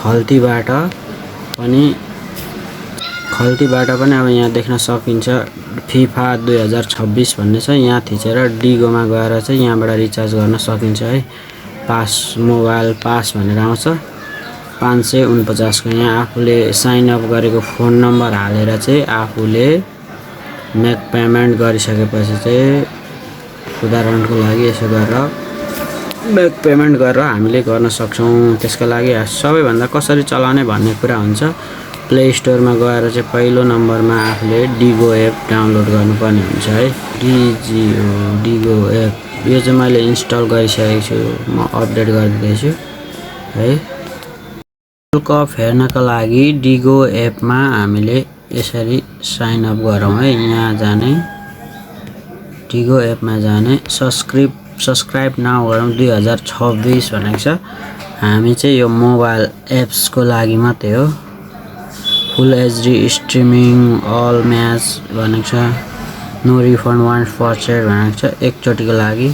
खल्तीबाट पनि अब यहाँ देख्न सकिन्छ फिफा 2026 भन्ने छ। यहाँ थिचेर डिगोमा गएर चाहिँ यहाँबाट रिचार्ज गर्न सकिन्छ है। पास मोबाइल पास भनेर आउँछ 549 को। यहाँ आफूले साइन अप गरेको फोन नम्बर हालेर चाहिँ आफूले मेक पेमेन्ट गरिसकेपछि चाहिँ उदाहरणको लागि यसो गरेर मेक पेमेन्ट गरेर हामीले गर्न सक्छौँ। त्यसको लागि सबैभन्दा कसरी चलाउने भन्ने कुरा हुन्छ। प्ले स्टोरमा गएर चाहिँ पहिलो नम्बरमा आफूले डिगो एप डाउनलोड गर्नुपर्ने हुन्छ है। डिगो एप यो चाहिँ मैले इन्स्टल गरिसकेको छु। म अपडेट गरिदिँदैछु है। वर्ल्ड कप हेर्नका लागि डिगो एपमा हामीले यसरी साइन अप गरौँ है। यहाँ जाने डिगो एपमा जाने सब्सक्राइब नाउ गरौँ 2026 भनेको छ। हामी चाहिँ यो मोबाइल एप्सको लागि मात्रै हो। फुल एचडी स्ट्रिमिङ अल म्याच भनेको छ। नो रिफन्ड वान्ट फर्चेड भनेको छ एकचोटिको लागि।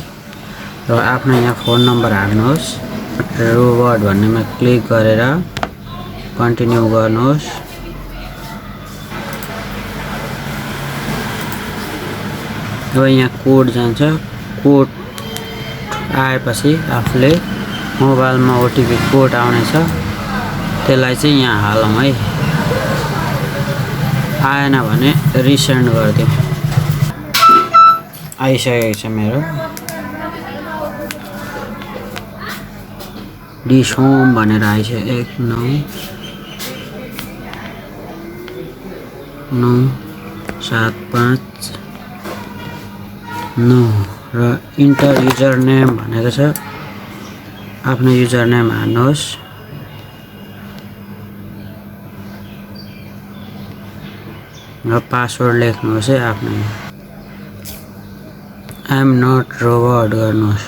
र आफ्नो यहाँ फोन नम्बर हाल्नुहोस्। रोबोट भन्नेमा क्लिक गरेर कन्टिन्यू गर्नुहोस्। अब यहाँ कोड जान्छ। कोड आएपछि आफूले मोबाइलमा ओटिपी कोड आउनेछ त्यसलाई चाहिँ यहाँ हालौँ है। आएन भने रिसेन्ड गरिदिउँ। आइसकेको छ मेरो। डिस होम भनेर आइसक्यो 19759 र इन्टर युजर नेम भनेको छ। आफ्नो युजर नेम हाल्नुहोस्। र पासवर्ड लेख्नुहोस् है आफ्नो। आई एम नट रोबोट गर्नुहोस्।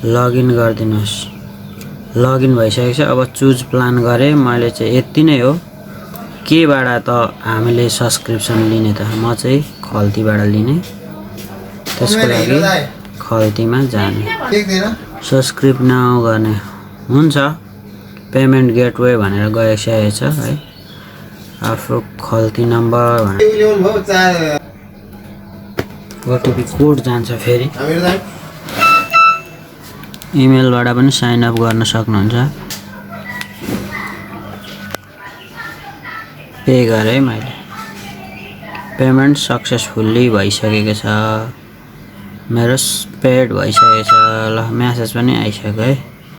लगइन गरिदिनुहोस्। लगइन भइसकेको छ। अब चुज प्लान गरेँ मैले चाहिँ यति नै हो। केबाट त हामीले सब्सक्रिप्सन लिने त म चाहिँ खल्तीबाट लिने। त्यसको लागि खल्तीमा जाने सब्सक्राइब नाउ गर्ने हुन्छ। पेमेन्ट गेटवे भनेर गइसकेको छ है। आफ्नो खल्ती नम्बर ओटिपी कोड जान्छ। फेरि इमेलबाट पनि साइन अप गर्न सक्नुहुन्छ। पे गरेँ मैले। पेमेन्ट सक्सेसफुल्ली भइसकेको छ। मेरो पेड भइसकेको छ। ल म्यासेज पनि आइसक्यो है।